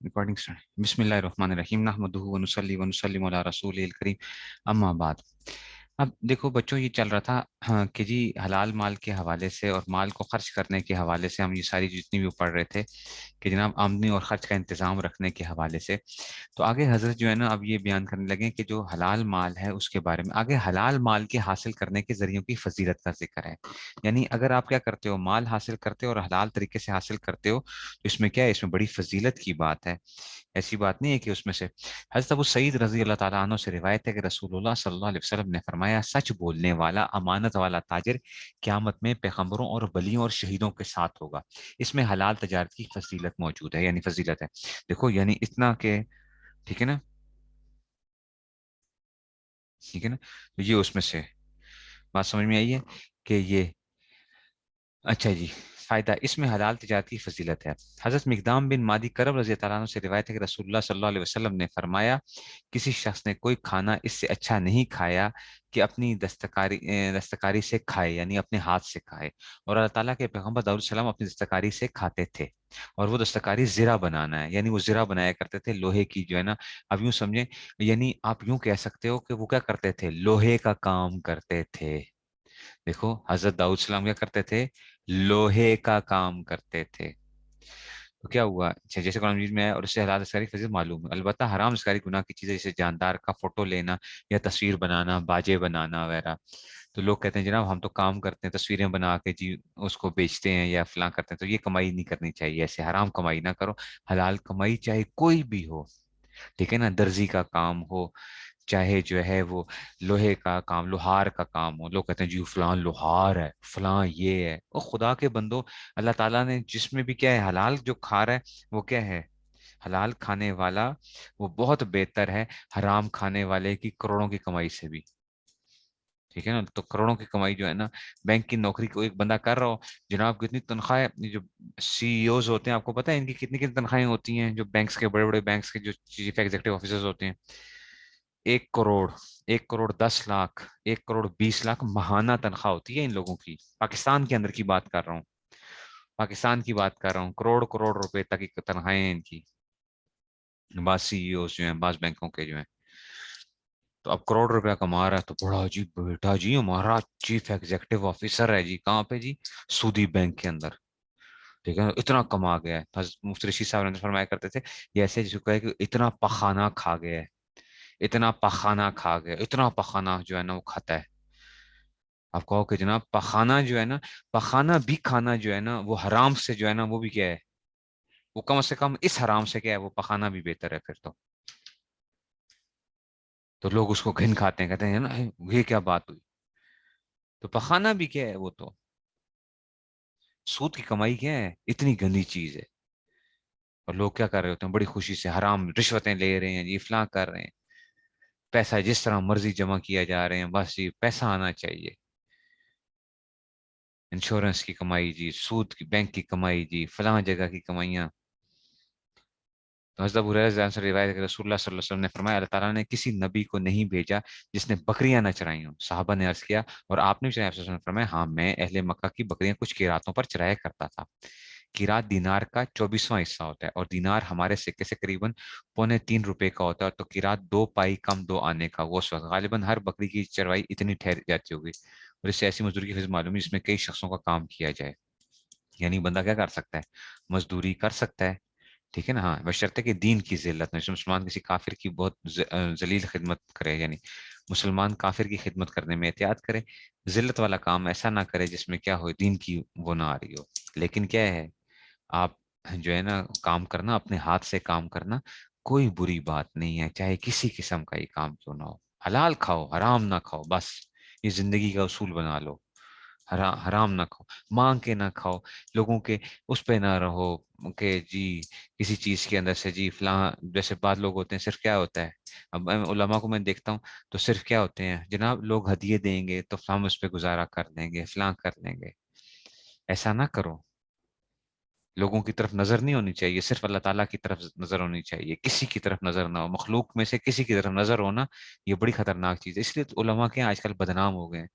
Recording start. बिस्मिल्लाहिर्रहमानिर्रहीम नहमदुहु व नुसल्ली व नुसल्लिमु अला रसूलिल करीम अम्मा बाद। अब देखो बच्चों, ये चल रहा था हाँ, कि जी हलाल माल के हवाले से और माल को खर्च करने के हवाले से हम ये सारी जितनी भी पढ़ रहे थे कि जनाब आमदनी और खर्च का इंतजाम रखने के हवाले से। तो आगे हजरत जो है ना, अब ये बयान करने लगे कि जो हलाल माल है उसके बारे में, आगे हलाल माल के हासिल करने के जरियों की फजीलत का जिक्र है। यानी अगर आप क्या करते हो, माल हासिल करते हो और हलाल तरीके से हासिल करते हो, तो इसमें क्या है, इसमें बड़ी फजीलत की बात है। ऐसी बात नहीं है कि उसमें से। हज़रत अबू सईद रजी अल्लाह ताला अन्हु से रिवायत है कि रसूलुल्लाह सल्लल्लाहु अलैहि वसल्लम ने फरमाया, सच बोलने वाला, अमानत वाला ताजिर क़यामत में पैगंबरों और वलियों और शहीदों के साथ होगा। इसमें हलाल तजारत की फजीलत मौजूद है, यानी फजीलत है। देखो यानी इतना के, ठीक है ना, ठीक है ना, तो ये उसमें से बात समझ में आई है कि ये, अच्छा जी, फायदा इसमें हलाल तिजारत की फजीलत है। हजरत मिकदाम बिन मादी करब रजी अल्लाह अन्हु से रिवायत है कि रसूलुल्लाह सल्लल्लाहु अलैहि वसल्लम ने फरमाया, किसी शख्स ने कोई खाना इससे अच्छा नहीं खाया कि अपनी दस्तकारी से खाए, यानी अपने हाथ से खाए। और अल्लाह ताला के पैगंबर दाऊद सलाम अपनी दस्तकारी से खाते थे। और वो दस्तकारी जीरा बनाना है, यानी वो जीरा बनाया करते थे लोहे की, जो है ना। अब यूं समझे, यानी आप यूं कह सकते हो कि वो क्या करते थे, लोहे का काम करते थे। देखो हजरत दाऊद सलाम क्या करते थे, लोहे का काम करते थे। तो क्या हुआ, अच्छा, जैसे कुरान मजीद में है, और इससे हलाल अस्कारी फजील मालूम है। अलबत्ता हराम अस्कारी गुनाह की चीजें जैसे जानदार का फोटो लेना या तस्वीर बनाना, बाजे बनाना वगैरह। तो लोग कहते हैं जनाब हम तो काम करते हैं, तस्वीरें बना के जी उसको बेचते हैं या फलां करते हैं, तो ये कमाई नहीं करनी चाहिए, ऐसे हराम कमाई ना करो। हलाल कमाई चाहे कोई भी हो, ठीक है ना, दर्जी का काम हो, चाहे जो है वो लोहे का काम, लोहार का काम हो। लोग कहते हैं जी फलां लोहार है, फलां ये है। ओ खुदा के बंदो, अल्लाह ताला ने जिसमें भी क्या है, हलाल जो खा रहा है वो क्या है, हलाल खाने वाला वो बहुत बेहतर है हराम खाने वाले की करोड़ों की कमाई से भी। ठीक है ना, तो करोड़ों की कमाई जो है ना, बैंक की नौकरी को एक बंदा कर रहा हो, जनाब कितनी तनख्वाह है, ये जो सीईओज होते हैं, आपको पता है इनकी कितनी कितनी तनख्वाहें होती हैं, जो बैंक्स के बड़े बड़े बैंक्स के जो चीफ एग्जीक्यूटिव ऑफिसर्स होते हैं। 1 करोड़, 1 करोड़ 10 लाख, 1 करोड़ 20 लाख महाना तनख्वाह होती है इन लोगों की। पाकिस्तान के अंदर की बात कर रहा हूँ, पाकिस्तान की बात कर रहा हूँ, करोड़ करोड़ रुपए तक की तनख्वाहें हैं इनकी। बास सीईओ जो हैं, बास बैंकों के जो हैं। तो अब करोड़ रुपया कमा रहा है, तो बड़ा जी बेटा जी हमारा चीफ एग्जीक्यूटिव ऑफिसर है जी, कहाँ पे जी, सूदी बैंक के अंदर। ठीक है, इतना कमा गया है। मुफ्ती रशीद साहब ने फरमाया करते थे, ये ऐसे जिसको कहे कि इतना पखाना खा गया है, इतना पखाना खा गया, इतना पखाना जो है ना वो खाता है। आप कहो कि जनाब पखाना जो है ना, पखाना भी खाना जो है ना वो हराम से जो है ना, वो भी क्या है, वो कम से कम इस हराम से क्या है, वो पखाना भी बेहतर है फिर तो लोग उसको घिन खाते हैं, कहते हैं ना ये क्या बात हुई। तो पखाना भी क्या है, वो तो सूद की कमाई क्या है, इतनी गंदी चीज है। और लोग क्या कर रहे होते हैं, बड़ी खुशी से हराम रिश्वतें ले रहे हैं, ये फलां कर रहे हैं, पैसा जिस तरह मर्जी जमा किया जा रहे हैं, बस ये पैसा आना चाहिए। इंश्योरेंस की कमाई जी, सूद की, बैंक की कमाई जी, फलां जगह की कमाइयाँ। तो हज़रत अबू हुरैरा से रिवायत है कि रसूलुल्लाह सल्लल्लाहु अलैहि वसल्लम ने फरमाया, अल्लाह ताला ने किसी नबी को नहीं भेजा जिसने बकरियां न चराई हों। साहबा ने अर्ज किया, और आपने भी चराया? आप ने फरमाया, हाँ, मैं अहले मक्का की बकरियां कुछ किरातों पर चराया करता था। किरात दीनार का 24वां हिस्सा होता है, और दीनार हमारे सिक्के से करीबन पौने 3 रुपए का होता है। तो किरात 2 पाई कम 2 आने का वो वक्त गालिबन हर बकरी की चरवाई इतनी ठहर जाती होगी। और इससे ऐसी मजदूरी की फिर मालूम है जिसमें कई शख्सों का काम किया जाए। यानी बंदा क्या कर सकता है, मजदूरी कर सकता है, ठीक है ना, हाँ, बशर्ते कि दीन की जिल्लत में, जैसे मुसलमान किसी काफिर की बहुत जलील खिदमत करे, यानी मुसलमान काफिर की खिदमत करने में एहतियात करे। जिल्लत वाला काम ऐसा ना करे जिसमें क्या हो, दीन की वो ना आ रही हो। लेकिन क्या है, आप जो है ना काम करना, अपने हाथ से काम करना कोई बुरी बात नहीं है, चाहे किसी किस्म का ही काम क्यों ना हो। हलाल खाओ, हराम ना खाओ, बस ये जिंदगी का उसूल बना लो। हराम ना खाओ, मांग के ना खाओ, लोगों के उस पे ना रहो कि जी किसी चीज के अंदर से जी फलां, जैसे बाद लोग होते हैं, सिर्फ क्या होता है, अब मैं उलमा को मैं देखता हूँ, तो सिर्फ क्या होते हैं जनाब, लोग हदिये देंगे तो हम उस पे गुजारा कर लेंगे, फलां कर लेंगे। ऐसा ना करो। लोगों की तरफ नजर नहीं होनी चाहिए, सिर्फ अल्लाह ताला की तरफ नजर होनी चाहिए, किसी की तरफ नजर ना हो, मखलूक में से किसी की तरफ नजर होना, ये बड़ी खतरनाक चीज है। इसलिए तो उलमा के आजकल बदनाम हो गए हैं।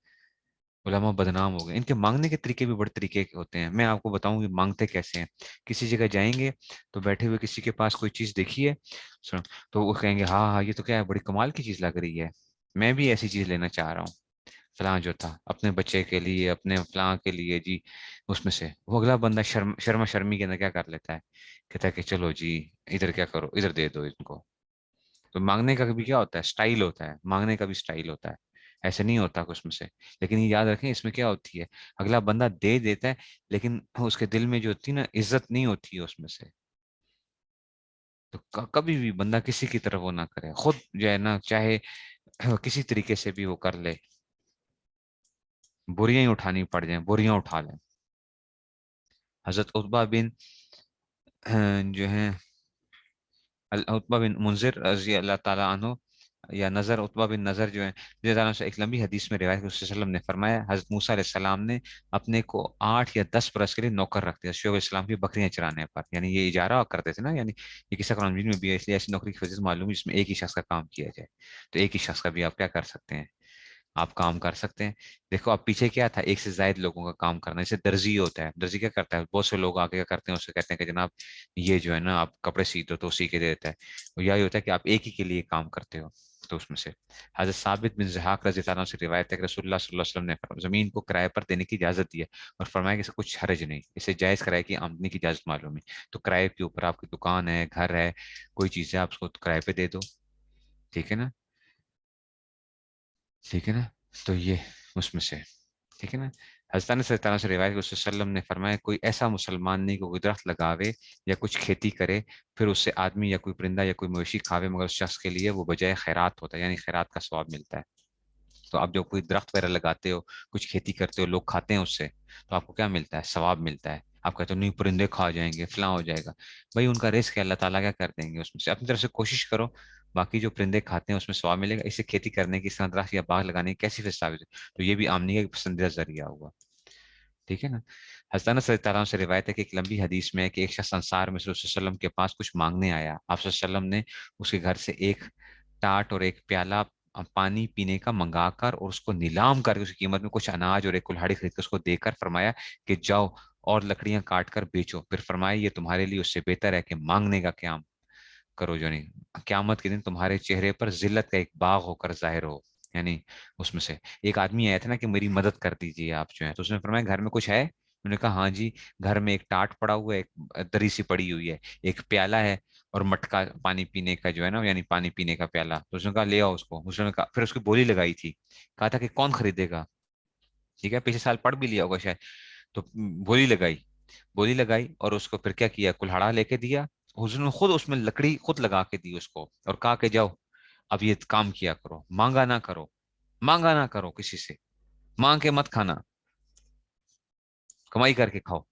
उलमा बदनाम हो गए। इनके मांगने के तरीके भी बड़े तरीके के होते हैं। मैं आपको बताऊं कि मांगते कैसे हैं। किसी जगह जाएंगे तो बैठे हुए किसी के पास कोई चीज देखी है, सुनो, तो वो कहेंगे हाँ हाँ ये तो क्या है, बड़ी कमाल की चीज लग रही है, मैं भी ऐसी चीज लेना चाह रहा हूँ। फलां जो था अपने बच्चे के लिए, अपने फलां के लिए जी, उसमें से वो अगला बंदा शर्मा शर्मी के अंदर क्या कर लेता है, कहता है कि चलो जी, इधर क्या करो, इधर दे दो इनको। तो मांगने का भी क्या होता है, स्टाइल होता है, मांगने का भी स्टाइल होता है, ऐसे नहीं होता कुछ में से। लेकिन ये याद रखें, इसमें क्या होती है, अगला बंदा दे देता है, लेकिन उसके दिल में जो होती है ना, इज्जत नहीं होती है उसमें से। तो कभी भी बंदा किसी की तरफ वो ना करे, खुद जो है ना, चाहे किसी तरीके से भी वो कर ले, बोरियां ही उठानी पड़ जाए, बोरियां उठा लें। हजरत उतबा बिन जो है, उतबा बिन मुंजिर रजी अल्लाह ताला अन्हु, या नजर, उतबा बिन नजर जो है, रज़ी अल्लाह अन्हु से एक लंबी हदीस में रिवायत है कि वसल्लम ने फरमाया, हजरत मूसा अलैहि सलाम ने अपने को 8 या 10 बरस के लिए नौकर रख दिया शुएब अलैहिस्सलाम की बकरियां चराने पर। यानी ये इजारा करते थे ना, यानी ये किस्सा कुरान मजीद में भी है, इसलिए ऐसी नौकरी की वजह से मालूम है जिसमें एक ही शख्स का काम किया जाए। तो एक ही शख्स का भी आप क्या कर सकते हैं, आप काम कर सकते हैं। देखो अब पीछे क्या था, एक से ज्यादा लोगों का काम करना। जैसे दर्जी होता है, दर्जी क्या करता है, बहुत से लोग आके क्या करते हैं, उससे कहते हैं कि जनाब ये जो है ना, आप कपड़े सी दो, तो सी के दे देता है। और यही होता है कि आप एक ही के लिए काम करते हो। तो उसमें से हजरत साबित बिन ज़हाक रज़ी अल्लाह अन्हु से रिवायत है कि रसूलुल्लाह सल्लल्लाहु अलैहि वसल्लम ने जमीन को किराए पर देने की इजाजत दी है, और फरमाया कि इसका कुछ हर्ज नहीं, इसे जायज किराए की आमदनी की इजाजत मालूम है। तो किराए के ऊपर आपकी दुकान है, घर है, कोई चीज है, आप उसको किराए पे दे दो, ठीक है ना, ठीक है ना। तो ये उसमें से, ठीक है ना। हज़रत अनस रज़ी अल्लाह से रिवायत है कि वसल्लम ने फरमाया, कोई ऐसा मुसलमान नहीं, कोई दरख्त लगावे या कुछ खेती करे, फिर उससे आदमी या कोई परिंदा या कोई मवेशी खावे, मगर उस शख्स के लिए वो बजाय खैरात होता है, यानी खैरात का सवाब मिलता है। तो आप जो कोई दरख्त वगैरह लगाते हो, कुछ खेती करते हो, लोग खाते हैं उससे, तो आपको क्या मिलता है, सवाब मिलता है। आप कहते हो नहीं परिंदे खा जाएंगे, फलां हो जाएगा, भाई उनका रिस्क है, अल्लाह ताला क्या कर देंगे उसमें से, अपनी तरफ से कोशिश करो। बाकी जो परिंदे खाते हैं उसमें सवाब मिलेगा, इसे खेती करने की, इस तरह दरख्त या बाग लगाने की कैसी फिर साबित है। तो ये भी आमदनी का एक पसंदीदा जरिया हुआ, ठीक है ना। हज़रत अनस रज़ी अल्लाह अन्हु से रिवायत है कि एक लंबी हदीस में है कि एक शख्स अंसार में से रसूलुल्लाह सल्लल्लाहु अलैहि वसल्लम के पास कुछ मांगने आया। आप सल्लल्लाहु अलैहि वसल्लम ने उसके घर से एक टाट और एक प्याला पानी पीने का मंगाकर और उसको नीलाम करके उसकी कीमत में कुछ अनाज और एक कुल्हाड़ी खरीद कर उसको देकर फरमाया कि जाओ और लकड़ियां काट कर बेचो। फिर फरमाया ये तुम्हारे लिए उससे बेहतर है कि मांगने का क्या करो, जो नहीं क्यामत के दिन तुम्हारे चेहरे पर जिल्लत का एक बाग होकर जाहिर हो। यानी उसमें से एक आदमी आया था ना कि मेरी मदद कर दीजिए आप जो है, तो उसने फरमाया घर में कुछ है, उन्होंने कहा हाँ जी, घर में एक टाट पड़ा हुआ है, एक दरी सी पड़ी हुई है, एक प्याला है, और मटका पानी पीने का जो है ना, यानी पानी पीने का प्याला। तो उसने कहा ले आओ उसको, उसने कहा, फिर उसकी बोली लगाई थी, कहा था कि कौन खरीदेगा, ठीक है, पिछले साल पढ़ भी लिया होगा शायद। तो बोली लगाई, बोली लगाई, और उसको फिर क्या किया, कुल्हाड़ा लेके दिया, उसने खुद उसमें लकड़ी खुद लगा के दी उसको, और कहा कि जाओ अब ये काम किया करो, मांगा ना करो, मांगा ना करो किसी से, मांग के मत खाना, कमाई करके खाओ।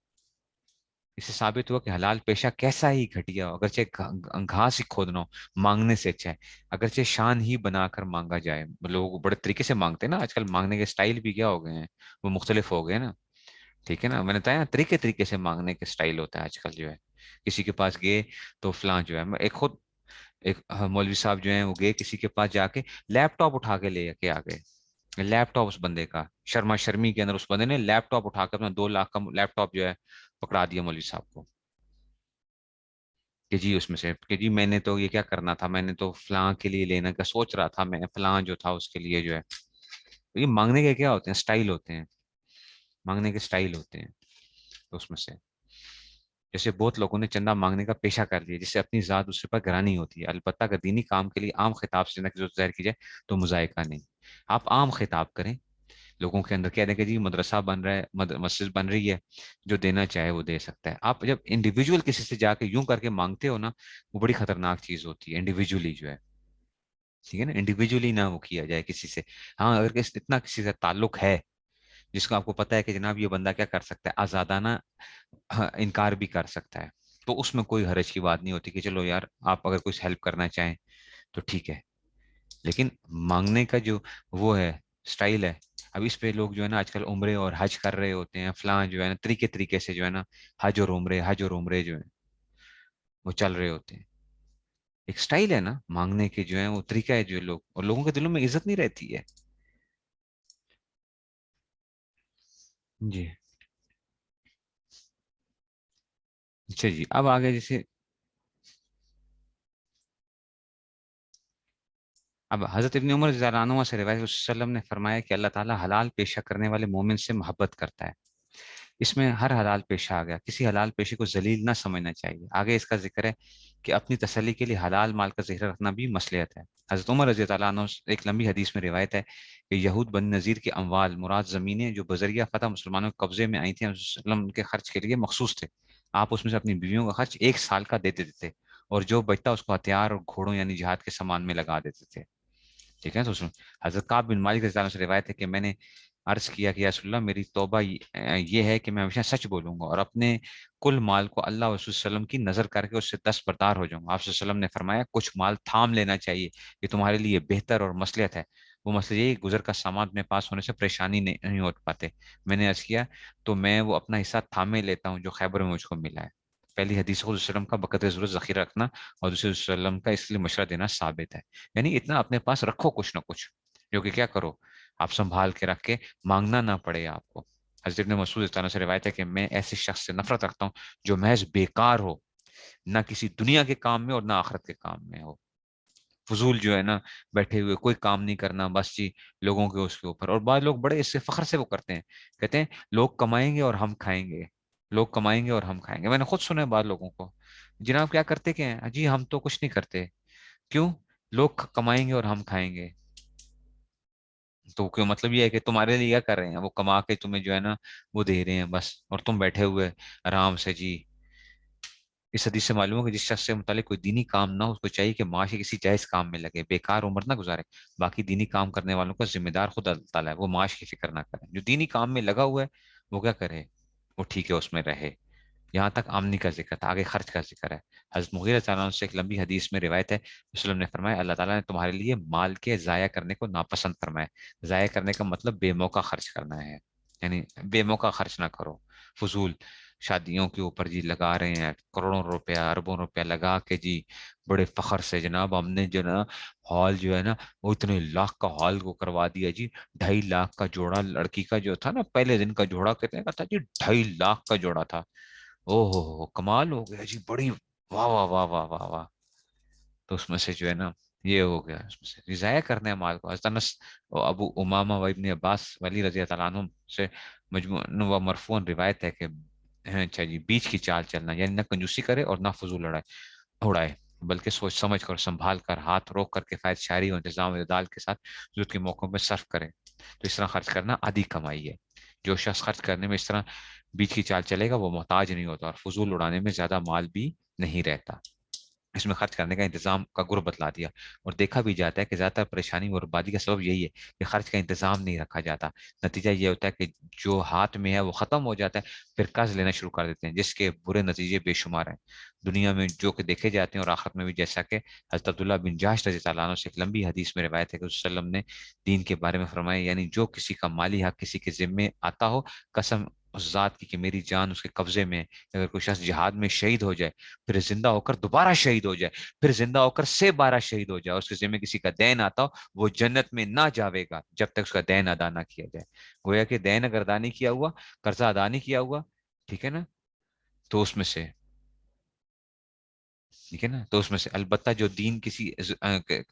इससे साबित हुआ कि हलाल पेशा कैसा ही घटिया हो, अगरचे घास ही खोदना हो, मांगने से अच्छा है। अगरचे शान ही बनाकर मांगा जाए, लोग बड़े तरीके से मांगते हैं ना आजकल, मांगने के स्टाइल भी क्या हो गए हैं, वो मुख्तलिफ हो गए ना, ठीक है ना। मैंने बताया ना, तरीके तरीके से मांगने के स्टाइल होता है आजकल जो है। किसी के पास गए तो फलां जो है, मैं एक खुद एक मौलवी साहब जो है, वो गए किसी के पास, जाके लैपटॉप उठा के ले के आ गए। लैपटॉप उस बंदे का, शर्मा शर्मी के अंदर उस बंदे ने लैपटॉप उठा के अपना 2 लाख का लैपटॉप जो है पकड़ा दिया मौलवी साहब को, कि जी उसमें से, कि जी मैंने तो ये क्या करना था, मैंने तो फलां के लिए लेने का सोच रहा था, मैं फलां जो था उसके लिए जो है। तो ये मांगने के क्या होते हैं, स्टाइल होते हैं, मांगने के स्टाइल होते हैं। तो उसमें से जैसे बहुत लोगों ने चंदा मांगने का पेशा कर लिया, जिससे अपनी जात दूसरे पर गिरानी होती है। अलबत्ता अगर दीनी काम के लिए आम खिताब से चंदा की जरूरत जाहिर की जाए तो मुजायका नहीं। आप आम खिताब करें, लोगों के अंदर कह दें कि जी मदरसा बन रहा है, मस्जिद बन रही है, जो देना चाहे वो दे सकता है। आप जब इंडिविजुअल किसी से जाके यूं करके मांगते हो ना, वो बड़ी खतरनाक चीज होती है, इंडिविजुअली जो है, ठीक है ना, इंडिविजुअली ना वो किया जाए किसी से। हाँ अगर इतना किसी से ताल्लुक है जिसको आपको पता है कि जनाब ये बंदा क्या कर सकता है, आजादाना हाँ, इनकार भी कर सकता है, तो उसमें कोई हर्ज की बात नहीं होती कि चलो यार आप अगर कुछ हेल्प करना चाहें तो ठीक है। लेकिन मांगने का जो वो है, स्टाइल है, अब इस पे लोग जो है ना आजकल उम्रे और हज कर रहे होते हैं, फलां जो है ना, तरीके तरीके से जो है ना, हज और उम्रे जो है वो चल रहे होते हैं। एक स्टाइल है ना मांगने के, जो है वो तरीका है, जो लोग और लोगों के दिलों में इज्जत नहीं रहती है। جی اچھا جی، اب آگے جیسے اب حضرت ابن عمر رضی اللہ عنہ سے روایت ہے، رسول اللہ علیہ وسلم نے فرمایا کہ اللہ تعالیٰ حلال پیشہ کرنے والے مومن سے محبت کرتا ہے۔ اس میں ہر حلال پیشہ آ گیا، کسی حلال پیشے کو ذلیل نہ سمجھنا چاہیے۔ آگے اس کا ذکر ہے کہ اپنی تسلی کے لیے حلال مال کا ذکر رکھنا بھی مصلحت ہے۔ حضرت عمر رضی اللہ عنہ سے ایک لمبی حدیث میں روایت ہے کہ یہود بن نذیر کے اموال مراد زمینیں جو بذریعہ فتح مسلمانوں کے قبضے میں آئی تھیں، رسول اللہ علیہ وسلم کے خرچ کے لیے مخصوص تھے۔ آپ اس میں سے اپنی بیویوں کا خرچ 1 سال کا دے دیتے تھے، اور جو بچتا اس کو ہتھیار اور گھوڑوں یعنی جہاد کے سامان میں لگا دیتے تھے۔ ٹھیک ہے، تو حضرت کعب بن مالک رضی اللہ عنہ سے روایت ہے کہ میں نے عرض کیا کہ یا رسول اللہ، میری توبہ یہ ہے کہ میں ہمیشہ سچ بولوں گا اور اپنے کل مال کو اللہ اور رسول صلی اللہ علیہ وسلم کی نظر کر کے اس سے دستبردار ہو جاؤں گا۔ آپ صلی اللہ علیہ وسلم نے فرمایا کچھ مال تھام لینا چاہیے، یہ تمہارے لیے بہتر اور مصلحت ہے۔ وہ مسئلہ یہ گزر کا سامان اپنے پاس ہونے سے پریشانی نہیں ہو پاتے۔ میں نے عرض کیا تو میں وہ اپنا حصہ تھامے لیتا ہوں جو خیبر میں مجھ کو ملا ہے۔ پہلی حدیث خود وسلم کا بقدر ضرورت ذخیرہ رکھنا، اور دوسرے وسلم کا اس لیے مشورہ دینا ثابت ہے۔ یعنی اتنا اپنے پاس رکھو کچھ نہ کچھ، جو کہ کیا کرو، آپ سنبھال کے رکھ کے مانگنا نہ پڑے آپ کو۔ حضرت ابن مسعود رضی اللہ عنہ سے روایت ہے کہ میں ایسے شخص سے نفرت رکھتا ہوں جو محض بیکار ہو، نہ کسی دنیا کے کام میں اور نہ آخرت کے کام میں ہو۔ فضول جو ہے نا، بیٹھے ہوئے کوئی کام نہیں کرنا، بس جی لوگوں کے اس کے اوپر۔ اور بعض لوگ بڑے اس سے فخر سے وہ کرتے ہیں، کہتے ہیں لوگ کمائیں گے اور ہم کھائیں گے، لوگ کمائیں گے اور ہم کھائیں گے۔ میں نے خود سنا ہے بعض لوگوں کو، جناب کیا کرتے کیا ہیں جی، ہم تو کچھ نہیں کرتے، کیوں؟ لوگ کمائیں گے اور ہم کھائیں گے۔ تو کیوں؟ مطلب یہ ہے کہ تمہارے لیے کیا کر رہے ہیں، وہ کما کے تمہیں جو ہے نا وہ دے رہے ہیں بس، اور تم بیٹھے ہوئے آرام سے جی۔ اس حدیث سے معلوم ہے کہ جس شخص سے متعلق کوئی دینی کام نہ ہو، اس کو چاہیے کہ معاشی کسی جائز کام میں لگے، بیکار عمر نہ گزارے۔ باقی دینی کام کرنے والوں کا ذمہ دار خود اللہ تعالیٰ ہے، وہ معاش کی فکر نہ کرے۔ جو دینی کام میں لگا ہوا ہے وہ کیا کرے، وہ ٹھیک ہے اس میں رہے۔ یہاں تک آمدنی کا ذکر تھا، آگے خرچ کا ذکر ہے۔ حضرت مغیرہ تعالیٰ عنہ سے ایک لمبی حدیث میں روایت ہے، وسلم نے فرمایا اللہ تعالیٰ نے تمہارے لیے مال کے ضائع کرنے کو ناپسند فرمایا۔ ضائع کرنے کا مطلب بے موقع خرچ کرنا ہے، یعنی بے موقع خرچ نہ کرو، فضول شادیوں کے اوپر جی لگا رہے ہیں کروڑوں روپیہ اربوں روپیہ لگا کے جی، بڑے فخر سے جناب ہم نے جو نا ہال جو ہے نا وہ اتنے لاکھ کا ہال کو کروا دیا جی، 2.5 لاکھ کا جوڑا لڑکی کا جو تھا نا، پہلے دن کا جوڑا کتنے کا تھا جی، 2.5 لاکھ کا جوڑا تھا۔ او ہو کمال ہو گیا جی، بڑی واہ واہ واہ واہ واہ واہ۔ تو اس میں سے جو ہے نا یہ ہو گیا، اس میں سے ضائع کرنے مال کو۔ حضرت انس و ابو امامہ و ابن عباس ولی رضی اللہ عنہ سے مجموع و مرفوع روایت ہے کہ اچھا جی، بیچ کی چال چلنا، یعنی نہ کنجوسی کرے اور نہ فضول اڑائے، بلکہ سوچ سمجھ کر سنبھال کر ہاتھ روک کر کفایت شعری اور انتظام و اعتدال کے ساتھ ضرورت کے موقعوں میں صرف کرے۔ تو اس طرح خرچ کرنا آدھی کمائی ہے۔ جو شخص خرچ کرنے میں اس طرح بیچ کی چال چلے گا وہ محتاج نہیں ہوتا، اور فضول اڑانے میں زیادہ مال بھی نہیں رہتا۔ اس میں خرچ کرنے کا انتظام کا گر بتلا دیا، اور دیکھا بھی جاتا ہے کہ زیادہ تر پریشانی اور بربادی کا سبب یہی ہے کہ خرچ کا انتظام نہیں رکھا جاتا۔ نتیجہ یہ ہوتا ہے کہ جو ہاتھ میں ہے وہ ختم ہو جاتا ہے، پھر قرض لینا شروع کر دیتے ہیں، جس کے برے نتیجے بے شمار ہیں دنیا میں جو کہ دیکھے جاتے ہیں اور آخرت میں بھی، جیسا کہ حضرت عبداللہ بن جاش رضی اللہ عنہ سے ایک لمبی حدیث میں روایت ہے کہ رسول اللہ علیہ وسلم نے دین کے بارے میں فرمایا، یعنی جو کسی کا مالی حق کسی کے ذمے آتا ہو، قسم اس ذات کی کہ میری جان اس کے قبضے میں ہے، اگر کوئی شخص جہاد میں شہید ہو جائے، پھر زندہ ہو کر دوبارہ شہید ہو جائے، پھر زندہ ہو کر سے 12 شہید ہو جائے، اس کے ذمہ کسی کا دین آتا ہو، وہ جنت میں نہ جاوے گا جب تک اس کا دین ادا نہ کیا جائے۔ گویا کہ دین اگر ادا نہیں کیا ہوا، قرضہ ادا نہیں کیا ہوا، ٹھیک ہے نا، تو اس میں سے، ٹھیک ہے نا، تو اس میں سے البتہ جو دین کسی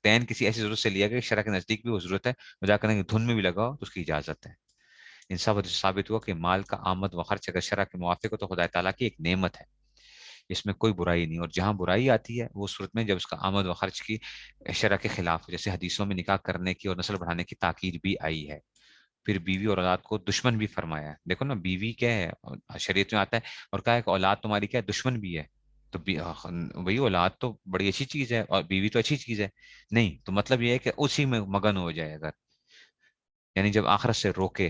دین کسی ایسی ضرورت سے لیا گیا شرع کے نزدیک بھی وہ ضرورت ہے، ادا کرنے کی دھن میں بھی لگاؤ تو اس کی اجازت ہے۔ ان سب حدیث سے ثابت ہوا کہ مال کا آمد و خرچ اگر شرع کے موافق ہو تو خدا تعالیٰ کی ایک نعمت ہے، اس میں کوئی برائی نہیں، اور جہاں برائی آتی ہے وہ صورت میں جب اس کا آمد و خرچ کی شرع کے خلاف ہو، جیسے حدیثوں میں نکاح کرنے کی اور نسل بڑھانے کی تاکید بھی آئی ہے۔ پھر بیوی اور اولاد کو دشمن بھی فرمایا ہے، دیکھو نا بیوی کیا ہے شریعت میں آتا ہے، اور کہا ہے کہ اولاد تمہاری کیا ہے، دشمن بھی ہے۔ تو وہی اولاد تو بڑی اچھی چیز ہے اور بیوی تو اچھی چیز ہے، نہیں تو مطلب یہ ہے کہ اسی میں مگن ہو جائے اگر، یعنی جب آخرت سے روکے،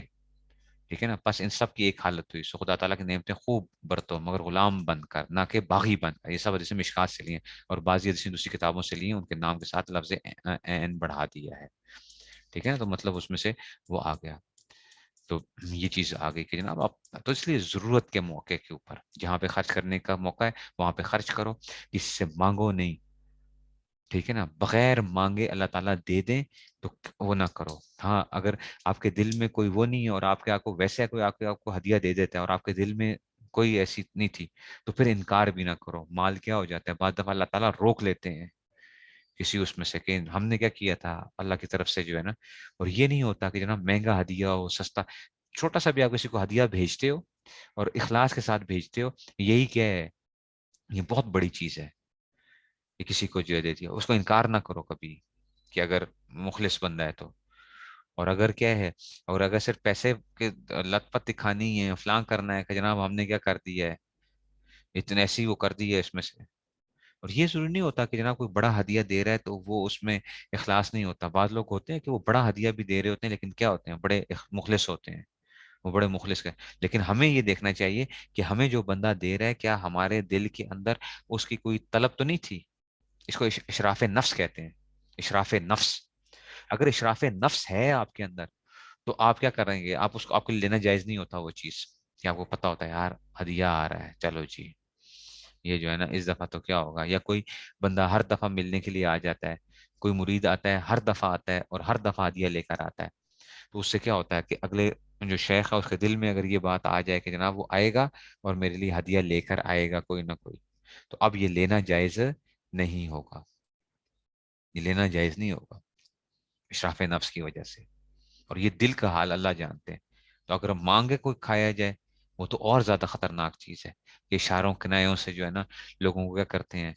ٹھیک ہے نا، بس ان سب کی ایک حالت ہوئی سو خدا تعالیٰ کی نعمتیں خوب برتو مگر غلام بن کر، نہ کہ باغی بن کر۔ یہ سب حدیث مشکات سے لیے ہیں، اور بعضی حدیث دوسری کتابوں سے لیے ہیں، ان کے نام کے ساتھ لفظ این بڑھا دیا ہے، ٹھیک ہے نا، تو مطلب اس میں سے وہ آ گیا۔ تو یہ چیز آ گئی کہ جناب آپ تو اس لیے ضرورت کے موقع کے اوپر جہاں پہ خرچ کرنے کا موقع ہے وہاں پہ خرچ کرو، کسی سے مانگو نہیں، ٹھیک ہے نا، بغیر مانگے اللہ تعالیٰ دے دیں تو وہ نہ کرو. ہاں اگر آپ کے دل میں کوئی وہ نہیں ہے اور آپ کو ویسے کوئی آپ کو ہدیہ دے دیتا ہے اور آپ کے دل میں کوئی ایسی نہیں تھی، تو پھر انکار بھی نہ کرو. مال کیا ہو جاتا ہے بعض دفعہ، اللہ تعالیٰ روک لیتے ہیں کسی اس میں سے کہ ہم نے کیا کیا تھا اللہ کی طرف سے جو ہے نا. اور یہ نہیں ہوتا کہ جناب مہنگا ہدیہ ہو سستا، چھوٹا سا بھی آپ کسی کو ہدیہ بھیجتے ہو اور اخلاص کے ساتھ بھیجتے ہو، یہی کیا ہے، یہ بہت بڑی چیز ہے. یہ کسی کو جو ہے دیتی ہے اس کو انکار نہ کرو کبھی، کہ اگر مخلص بندہ ہے تو. اور اگر کیا ہے، اور اگر صرف پیسے کے لت پت دکھانی ہے، فلاں کرنا ہے کہ جناب ہم نے کیا کر دیا ہے، اتنے ایسی وہ کر دی ہے اس میں سے. اور یہ ضروری نہیں ہوتا کہ جناب کوئی بڑا ہدیہ دے رہا ہے تو وہ اس میں اخلاص نہیں ہوتا. بعض لوگ ہوتے ہیں کہ وہ بڑا ہدیہ بھی دے رہے ہوتے ہیں لیکن کیا ہوتے ہیں، بڑے مخلص ہوتے ہیں، وہ بڑے مخلص کے. لیکن ہمیں یہ دیکھنا چاہیے کہ ہمیں جو بندہ دے رہا ہے کیا ہمارے دل کے اندر اس کی کوئی طلب تو نہیں تھی. اس کو اشراف نفس کہتے ہیں، اشراف نفس. اگر اشراف نفس ہے آپ کے اندر تو آپ کیا کریں گے، آپ اس کو، آپ کے لیے لینا جائز نہیں ہوتا وہ چیز. کہ آپ کو پتا ہوتا ہے یار ہدیہ آ رہا ہے، چلو جی یہ جو ہے نا اس دفعہ تو کیا ہوگا. یا کوئی بندہ ہر دفعہ ملنے کے لیے آ جاتا ہے، کوئی مرید آتا ہے ہر دفعہ آتا ہے اور ہر دفعہ ہدیہ لے کر آتا ہے، تو اس سے کیا ہوتا ہے کہ اگلے جو شیخ ہے اس کے دل میں اگر یہ بات آ جائے کہ جناب وہ آئے گا اور میرے لیے ہدیہ لے کر آئے گا کوئی نہ کوئی، تو اب یہ لینا جائز نہیں ہوگا، یہ لینا جائز نہیں ہوگا اشراف نفس کی وجہ سے. اور یہ دل کا حال اللہ جانتے ہیں. تو اگر مانگے کوئی کھایا جائے وہ تو اور زیادہ خطرناک چیز ہے. یہ اشاروں کنایوں سے جو ہے نا لوگوں کو کیا کرتے ہیں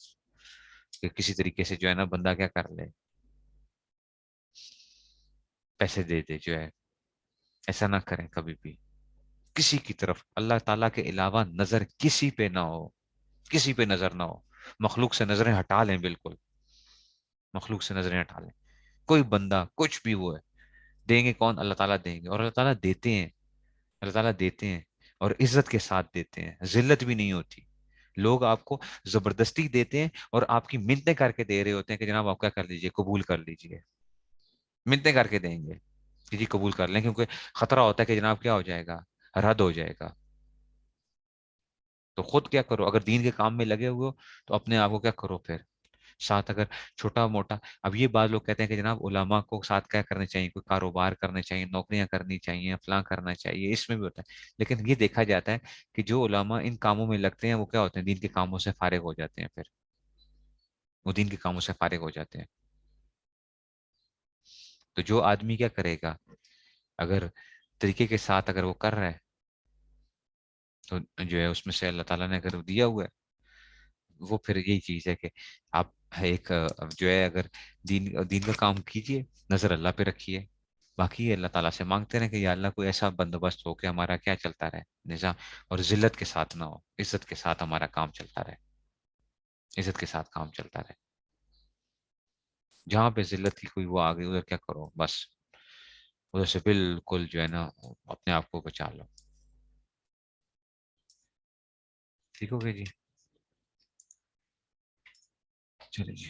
کہ کسی طریقے سے جو ہے نا بندہ کیا کر لے، پیسے دے دے جو ہے. ایسا نہ کریں کبھی بھی کسی کی طرف. اللہ تعالیٰ کے علاوہ نظر کسی پہ نہ ہو، کسی پہ نظر نہ ہو. مخلوق سے نظریں ہٹا لیں، بالکل مخلوق سے نظریں ہٹا لیں. کوئی بندہ کچھ بھی وہ ہے، دیں گے کون، اللہ تعالیٰ دیں گے. اور اللہ تعالیٰ دیتے ہیں، اللہ تعالیٰ دیتے ہیں اور عزت کے ساتھ دیتے ہیں، ذلت بھی نہیں ہوتی. لوگ آپ کو زبردستی دیتے ہیں اور آپ کی منتیں کر کے دے رہے ہوتے ہیں کہ جناب آپ کیا کر لیجئے، قبول کر لیجئے. منتیں کر کے دیں گے کہ جی قبول کر لیں، کیونکہ خطرہ ہوتا ہے کہ جناب کیا ہو جائے گا، رد ہو جائے گا. تو خود کیا کرو، اگر دین کے کام میں لگے ہوئے ہو تو اپنے آپ کو کیا کرو پھر ساتھ. اگر چھوٹا موٹا، اب یہ بات لوگ کہتے ہیں کہ جناب علماء کو ساتھ کیا کرنے چاہیے، کوئی کاروبار کرنے چاہیے، نوکریاں کرنی چاہیے، فلاں کرنا چاہیے، اس میں بھی ہوتا ہے. لیکن یہ دیکھا جاتا ہے کہ جو علماء ان کاموں میں لگتے ہیں وہ کیا ہوتے ہیں، دین کے کاموں سے فارغ ہو جاتے ہیں. پھر وہ دین کے کاموں سے فارغ ہو جاتے ہیں. تو جو آدمی کیا کرے گا، اگر طریقے کے ساتھ اگر وہ کر رہا ہے تو جو ہے اس میں سے اللہ تعالیٰ نے اگر دیا ہوا ہے، وہ پھر یہی چیز ہے کہ آپ ایک جو ہے اگر دین کا کام کیجئے، نظر اللہ پہ رکھیے. باقی یہ اللہ تعالیٰ سے مانگتے رہیں کہ یا اللہ کوئی ایسا بندوبست ہو کہ ہمارا کیا چلتا رہے نظام، اور ذلت کے ساتھ نہ ہو، عزت کے ساتھ ہمارا کام چلتا رہے، عزت کے ساتھ کام چلتا رہے. جہاں پہ ذلت کی کوئی وہ آ گئی ادھر کیا کرو، بس ادھر سے بالکل جو ہے نا اپنے آپ کو بچا لو. ٹھیک ہو گیا جی، چلیے جی.